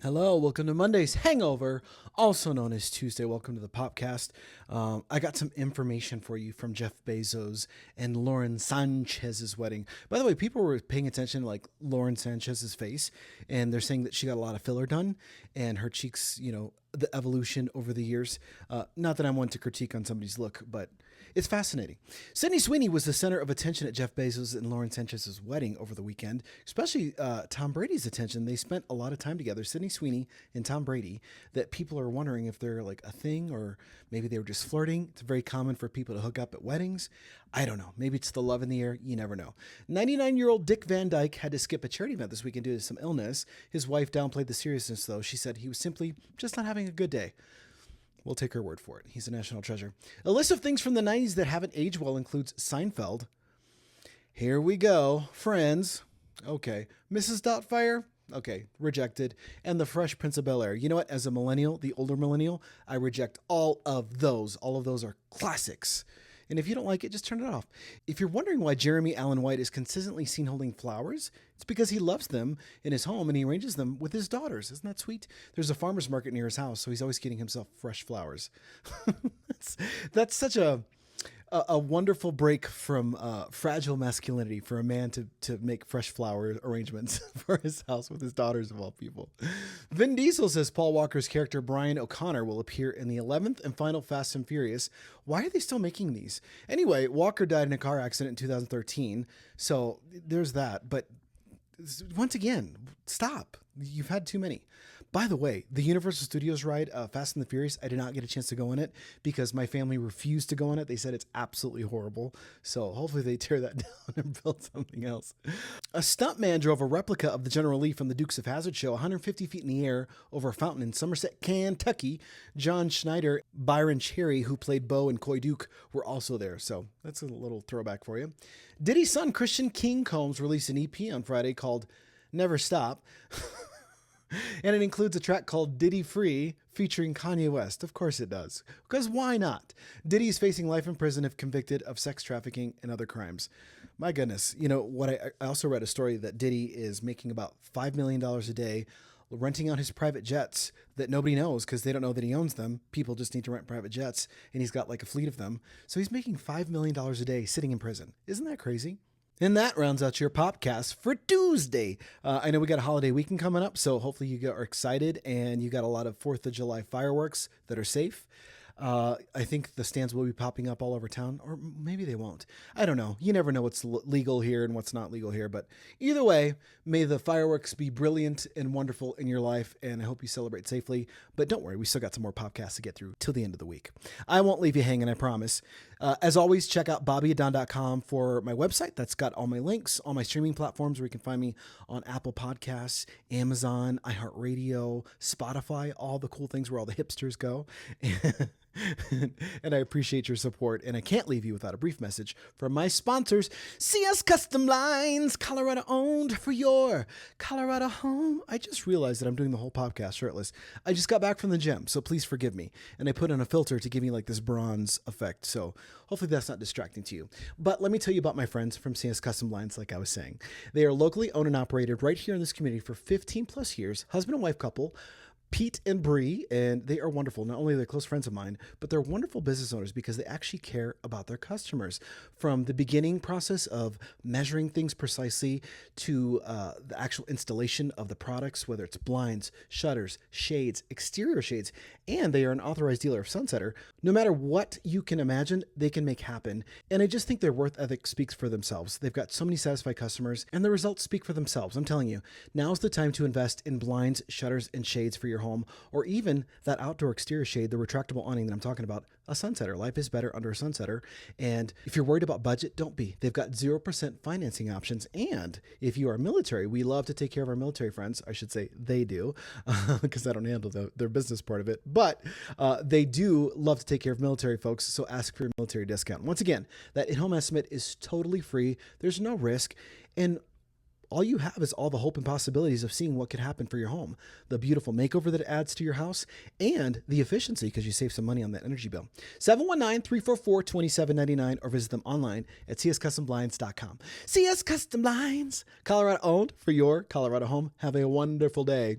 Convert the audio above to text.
Hello, welcome to Monday's Hangover, also known as Tuesday. Welcome to the Popcast. I got some information for you from Jeff Bezos and Lauren Sanchez's wedding. By the way, people were paying attention to like Lauren Sanchez's face, and they're saying that she got a lot of filler done, and her cheeks, the evolution over the years. Not that I'm one to critique on somebody's look, but it's fascinating. Sydney Sweeney was the center of attention at Jeff Bezos and Lauren Sanchez's wedding over the weekend, especially Tom Brady's attention. They spent a lot of time together, Sydney Sweeney and Tom Brady, that people are wondering if they're like a thing or maybe they were just flirting. It's very common for people to hook up at weddings. I don't know. Maybe it's the love in the air. You never know. 99-year-old Dick Van Dyke had to skip a charity event this weekend due to some illness. His wife downplayed the seriousness, though. She said he was simply just not having a good day. We'll take her word for it. He's a national treasure. A list of things from the 90s that haven't aged well includes Seinfeld. Here we go. Friends. Okay. Mrs. Doubtfire. Okay. Rejected. And The Fresh Prince of Bel-Air. You know what? As a millennial, the older millennial, I reject all of those. All of those are classics. And if you don't like it, just turn it off. If you're wondering why Jeremy Allen White is consistently seen holding flowers, it's because he loves them in his home and he arranges them with his daughters. Isn't that sweet? There's a farmer's market near his house, so he's always getting himself fresh flowers. That's such a wonderful break from fragile masculinity for a man to make fresh flower arrangements for his house with his daughters, of all people. Vin Diesel says Paul Walker's character Brian O'Connor will appear in the 11th and final Fast and Furious. Why are they still making these? Anyway, Walker died in a car accident in 2013, so there's that. But once again, stop. You've had too many. By the way, the Universal Studios ride, Fast and the Furious, I did not get a chance to go in it because my family refused to go in it. They said it's absolutely horrible. So hopefully they tear that down and build something else. A stuntman drove a replica of the General Lee from the Dukes of Hazzard show 150 feet in the air over a fountain in Somerset, Kentucky. John Schneider, Byron Cherry, who played Bo and Coy Duke, were also there. So that's a little throwback for you. Diddy's son, Christian King Combs, released an EP on Friday called Never Stop. And it includes a track called Diddy Free featuring Kanye West. Of course it does. Because why not? Diddy is facing life in prison if convicted of sex trafficking and other crimes. My goodness. You know what? I also read a story that Diddy is making about $5 million a day renting out his private jets that nobody knows because they don't know that he owns them. People just need to rent private jets, and he's got like a fleet of them. So he's making $5 million a day sitting in prison. Isn't that crazy? And that rounds out your Popcast for Tuesday. I know we got a holiday weekend coming up, so hopefully you are excited and you got a lot of 4th of July fireworks that are safe. I think the stands will be popping up all over town, or maybe they won't. I don't know. You never know what's legal here and what's not legal here. But either way, may the fireworks be brilliant and wonderful in your life, and I hope you celebrate safely. But don't worry, we still got some more podcasts to get through till the end of the week. I won't leave you hanging, I promise. As always, check out bobbyadon.com for my website. That's got all my links, all my streaming platforms where you can find me on Apple Podcasts, Amazon, iHeartRadio, Spotify, all the cool things where all the hipsters go. And I appreciate your support. And I can't leave you without a brief message from my sponsors, CS Custom Lines, Colorado owned for your Colorado home. I just realized that I'm doing the whole podcast shirtless. I just got back from the gym, so please forgive me. And I put in a filter to give me like this bronze effect. So hopefully that's not distracting to you. But let me tell you about my friends from CS Custom Lines, like I was saying. They are locally owned and operated right here in this community for 15 plus years, husband and wife couple, Pete and Bree, and they are wonderful. Not only are they close friends of mine, but they're wonderful business owners because they actually care about their customers. From the beginning process of measuring things precisely to the actual installation of the products, whether it's blinds, shutters, shades, exterior shades, and they are an authorized dealer of Sunsetter. No matter what you can imagine, they can make happen. And I just think their worth ethic speaks for themselves. They've got so many satisfied customers, and the results speak for themselves. I'm telling you, now's the time to invest in blinds, shutters, and shades for your home, or even that outdoor exterior shade, the retractable awning that I'm talking about, a Sunsetter. Life is better under a Sunsetter. And if you're worried about budget, don't be. They've got 0% financing options. And if you are military, we love to take care of our military friends. I should say they do, because I don't handle their business part of it. But they do love to take care of military folks, so ask for your military discount. Once again, that in-home estimate is totally free. There's no risk. And all you have is all the hope and possibilities of seeing what could happen for your home, the beautiful makeover that it adds to your house, and the efficiency because you save some money on that energy bill. 719-344-2799 or visit them online at cscustomblinds.com. CS Custom Blinds, Colorado owned for your Colorado home. Have a wonderful day.